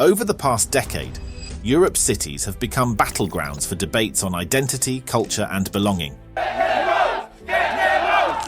Over the past decade, Europe's cities have become battlegrounds for debates on identity, culture, and belonging.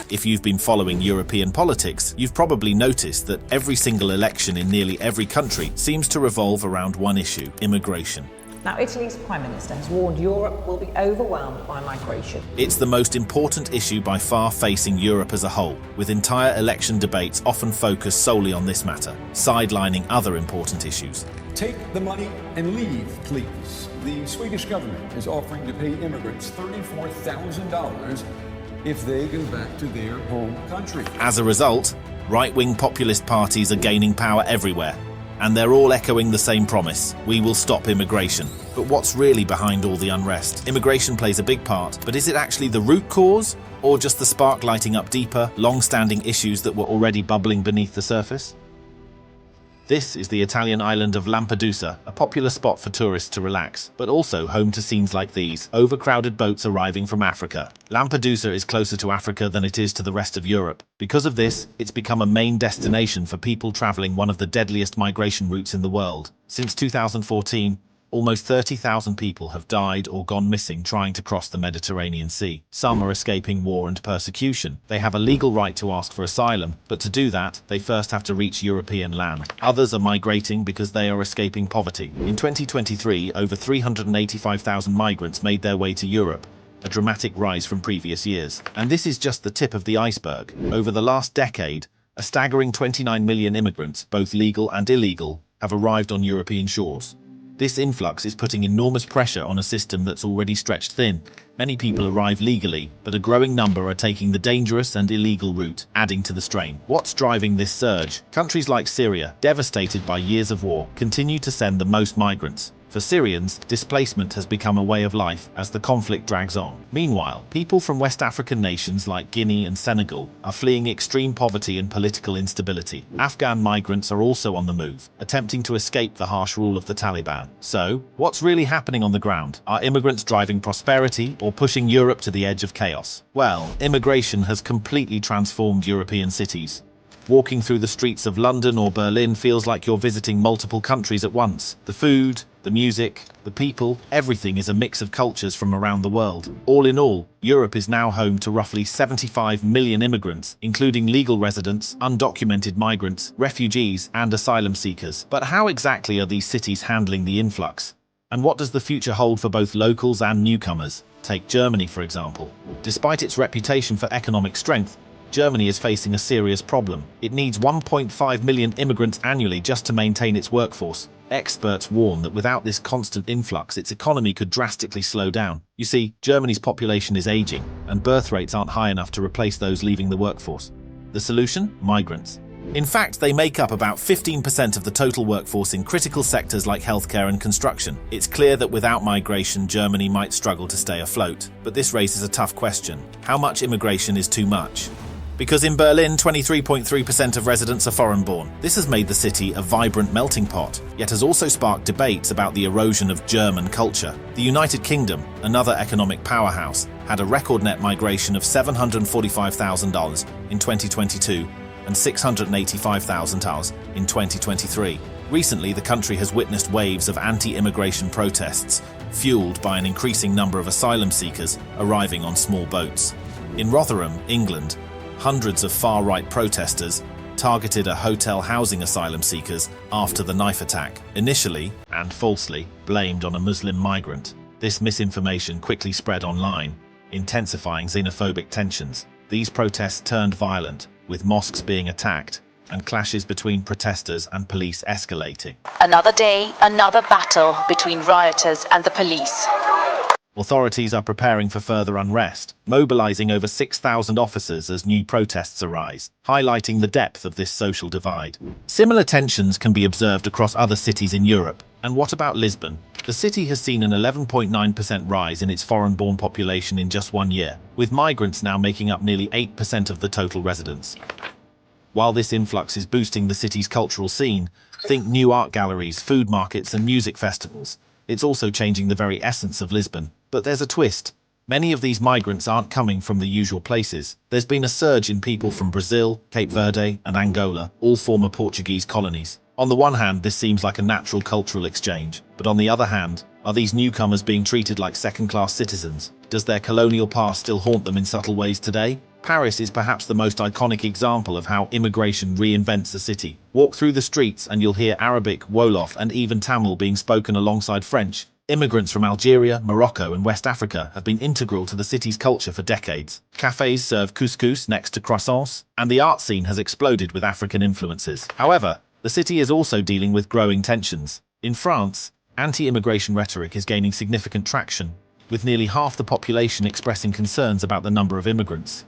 If you've been following European politics, you've probably noticed that every single election in nearly every country seems to revolve around one issue: immigration. Now, Italy's Prime Minister has warned Europe will be overwhelmed by migration. It's the most important issue by far facing Europe as a whole, with entire election debates often focused solely on this matter, sidelining other important issues. Take the money and leave, please. The Swedish government is offering to pay immigrants $34,000 if they go back to their home country. As a result, right-wing populist parties are gaining power everywhere, and they're all echoing the same promise: we will stop immigration. But what's really behind all the unrest? Immigration plays a big part, but is it actually the root cause, or just the spark lighting up deeper, long-standing issues that were already bubbling beneath the surface? This is the Italian island of Lampedusa, a popular spot for tourists to relax, but also home to scenes like these: overcrowded boats arriving from Africa. Lampedusa is closer to Africa than it is to the rest of Europe. Because of this, it's become a main destination for people traveling one of the deadliest migration routes in the world. Since 2014, almost 30,000 people have died or gone missing trying to cross the Mediterranean Sea. Some are escaping war and persecution. They have a legal right to ask for asylum, but to do that, they first have to reach European land. Others are migrating because they are escaping poverty. In 2023, over 385,000 migrants made their way to Europe, a dramatic rise from previous years. And this is just the tip of the iceberg. Over the last decade, a staggering 29 million immigrants, both legal and illegal, have arrived on European shores. This influx is putting enormous pressure on a system that's already stretched thin. Many people arrive legally, but a growing number are taking the dangerous and illegal route, adding to the strain. What's driving this surge? Countries like Syria, devastated by years of war, continue to send the most migrants. For Syrians, displacement has become a way of life as the conflict drags on. Meanwhile, people from West African nations like Guinea and Senegal are fleeing extreme poverty and political instability. Afghan migrants are also on the move, attempting to escape the harsh rule of the Taliban. So, what's really happening on the ground? Are immigrants driving prosperity or pushing Europe to the edge of chaos? Well, immigration has completely transformed European cities. Walking through the streets of London or Berlin feels like you're visiting multiple countries at once. The food, the music, the people, everything is a mix of cultures from around the world. All in all, Europe is now home to roughly 75 million immigrants, including legal residents, undocumented migrants, refugees, and asylum seekers. But how exactly are these cities handling the influx? And what does the future hold for both locals and newcomers? Take Germany, for example. Despite its reputation for economic strength, Germany is facing a serious problem. It needs 1.5 million immigrants annually just to maintain its workforce. Experts warn that without this constant influx, its economy could drastically slow down. You see, Germany's population is aging, and birth rates aren't high enough to replace those leaving the workforce. The solution? Migrants. In fact, they make up about 15% of the total workforce in critical sectors like healthcare and construction. It's clear that without migration, Germany might struggle to stay afloat. But this raises a tough question. How much immigration is too much? Because in Berlin, 23.3% of residents are foreign-born. This has made the city a vibrant melting pot, yet has also sparked debates about the erosion of German culture. The United Kingdom, another economic powerhouse, had a record net migration of $745,000 in 2022 and $685,000 in 2023. Recently, the country has witnessed waves of anti-immigration protests, fueled by an increasing number of asylum seekers arriving on small boats. In Rotherham, England, hundreds of far-right protesters targeted a hotel housing asylum seekers after the knife attack, initially, and falsely, blamed on a Muslim migrant. This misinformation quickly spread online, intensifying xenophobic tensions. These protests turned violent, with mosques being attacked, and clashes between protesters and police escalating. Another day, another battle between rioters and the police. Authorities are preparing for further unrest, mobilizing over 6,000 officers as new protests arise, highlighting the depth of this social divide. Similar tensions can be observed across other cities in Europe. And what about Lisbon? The city has seen an 11.9% rise in its foreign-born population in just 1 year, with migrants now making up nearly 8% of the total residents. While this influx is boosting the city's cultural scene, think new art galleries, food markets, and music festivals, it's also changing the very essence of Lisbon. But there's a twist. Many of these migrants aren't coming from the usual places. There's been a surge in people from Brazil, Cape Verde, and Angola, all former Portuguese colonies. On the one hand, this seems like a natural cultural exchange, but on the other hand, are these newcomers being treated like second-class citizens? Does their colonial past still haunt them in subtle ways today? Paris is perhaps the most iconic example of how immigration reinvents a city. Walk through the streets and you'll hear Arabic, Wolof, and even Tamil being spoken alongside French. Immigrants from Algeria, Morocco, and West Africa have been integral to the city's culture for decades. Cafes serve couscous next to croissants, and the art scene has exploded with African influences. However, the city is also dealing with growing tensions. In France, anti-immigration rhetoric is gaining significant traction, with nearly half the population expressing concerns about the number of immigrants.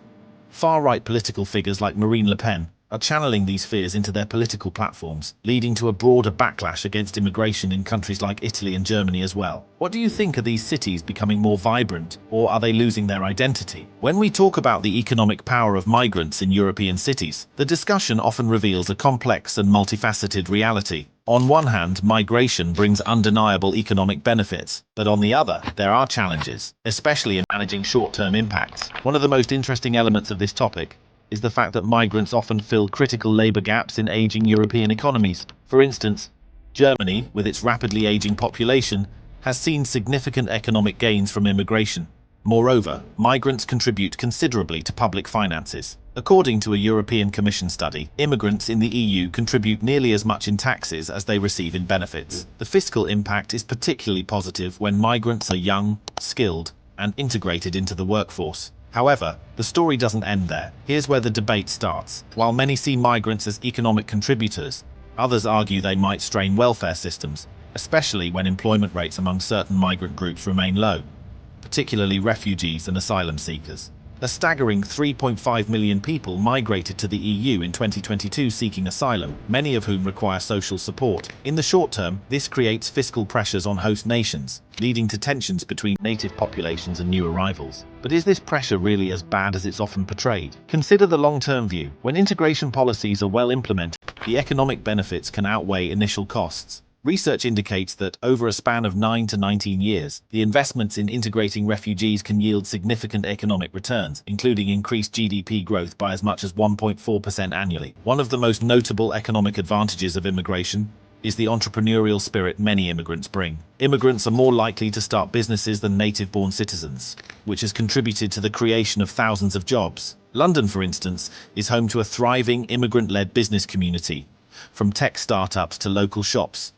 Far-right political figures like Marine Le Pen are channeling these fears into their political platforms, leading to a broader backlash against immigration in countries like Italy and Germany as well. What do you think? Are these cities becoming more vibrant, or are they losing their identity? When we talk about the economic power of migrants in European cities, the discussion often reveals a complex and multifaceted reality. On one hand, migration brings undeniable economic benefits, but on the other, there are challenges, especially in managing short-term impacts. One of the most interesting elements of this topic is the fact that migrants often fill critical labor gaps in aging European economies. For instance, Germany, with its rapidly aging population, has seen significant economic gains from immigration. Moreover, migrants contribute considerably to public finances. According to a European Commission study, immigrants in the EU contribute nearly as much in taxes as they receive in benefits. The fiscal impact is particularly positive when migrants are young, skilled, and integrated into the workforce. However, the story doesn't end there. Here's where the debate starts. While many see migrants as economic contributors, others argue they might strain welfare systems, especially when employment rates among certain migrant groups remain low, particularly refugees and asylum seekers. A staggering 3.5 million people migrated to the EU in 2022 seeking asylum, many of whom require social support. In the short term, this creates fiscal pressures on host nations, leading to tensions between native populations and new arrivals. But is this pressure really as bad as it's often portrayed? Consider the long-term view. When integration policies are well implemented, the economic benefits can outweigh initial costs. Research indicates that over a span of 9 to 19 years, the investments in integrating refugees can yield significant economic returns, including increased GDP growth by as much as 1.4% annually. One of the most notable economic advantages of immigration is the entrepreneurial spirit many immigrants bring. Immigrants are more likely to start businesses than native-born citizens, which has contributed to the creation of thousands of jobs. London, for instance, is home to a thriving immigrant-led business community, from tech startups to local shops,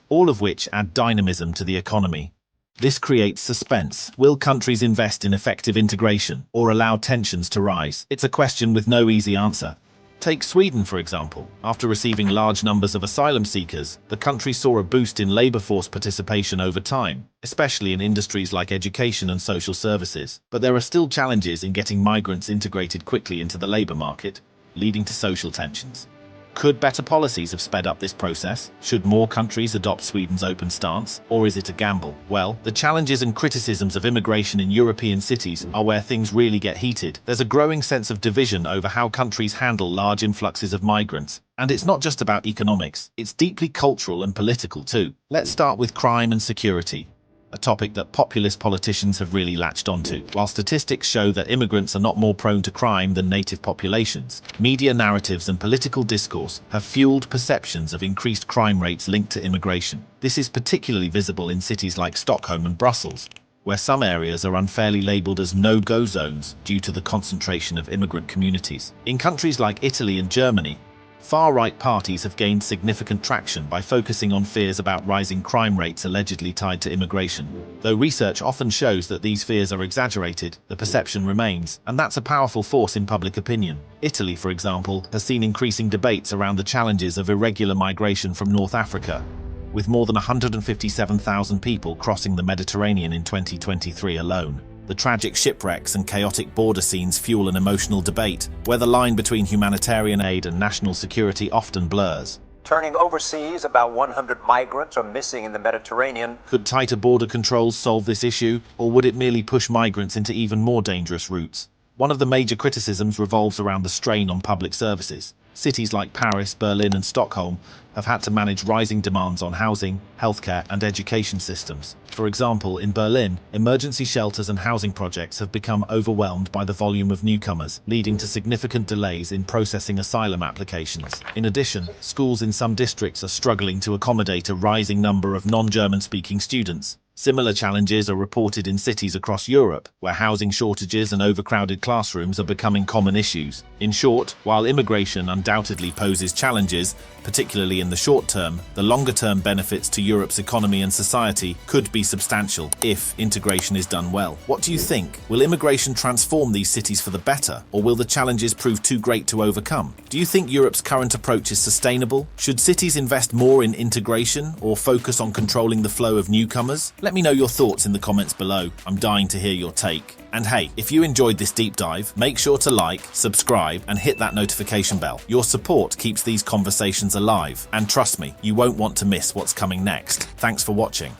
all of which add dynamism to the economy. This creates suspense. Will countries invest in effective integration or allow tensions to rise? It's a question with no easy answer. Take Sweden, for example. After receiving large numbers of asylum seekers, the country saw a boost in labor force participation over time, especially in industries like education and social services. But there are still challenges in getting migrants integrated quickly into the labor market, leading to social tensions. Could better policies have sped up this process? Should more countries adopt Sweden's open stance? Or is it a gamble? Well, the challenges and criticisms of immigration in European cities are where things really get heated. There's a growing sense of division over how countries handle large influxes of migrants. And it's not just about economics, it's deeply cultural and political too. Let's start with crime and security, a topic that populist politicians have really latched onto. While statistics show that immigrants are not more prone to crime than native populations, media narratives and political discourse have fueled perceptions of increased crime rates linked to immigration. This is particularly visible in cities like Stockholm and Brussels, where some areas are unfairly labeled as no-go zones due to the concentration of immigrant communities. In countries like Italy and Germany, far-right parties have gained significant traction by focusing on fears about rising crime rates allegedly tied to immigration. Though research often shows that these fears are exaggerated, the perception remains, and that's a powerful force in public opinion. Italy, for example, has seen increasing debates around the challenges of irregular migration from North Africa, with more than 157,000 people crossing the Mediterranean in 2023 alone. The tragic shipwrecks and chaotic border scenes fuel an emotional debate, where the line between humanitarian aid and national security often blurs. Turning overseas, about 100 migrants are missing in the Mediterranean. Could tighter border controls solve this issue, or would it merely push migrants into even more dangerous routes? One of the major criticisms revolves around the strain on public services. Cities like Paris, Berlin, and Stockholm have had to manage rising demands on housing, healthcare, and education systems. For example, in Berlin, emergency shelters and housing projects have become overwhelmed by the volume of newcomers, leading to significant delays in processing asylum applications. In addition, schools in some districts are struggling to accommodate a rising number of non-German speaking students. Similar challenges are reported in cities across Europe, where housing shortages and overcrowded classrooms are becoming common issues. In short, while immigration undoubtedly poses challenges, particularly in the short term, the longer-term benefits to Europe's economy and society could be substantial if integration is done well. What do you think? Will immigration transform these cities for the better, or will the challenges prove too great to overcome? Do you think Europe's current approach is sustainable? Should cities invest more in integration or focus on controlling the flow of newcomers? Let me know your thoughts in the comments below. I'm dying to hear your take. And hey, if you enjoyed this deep dive, make sure to like, subscribe, and hit that notification bell. Your support keeps these conversations alive. And trust me, you won't want to miss what's coming next. Thanks for watching.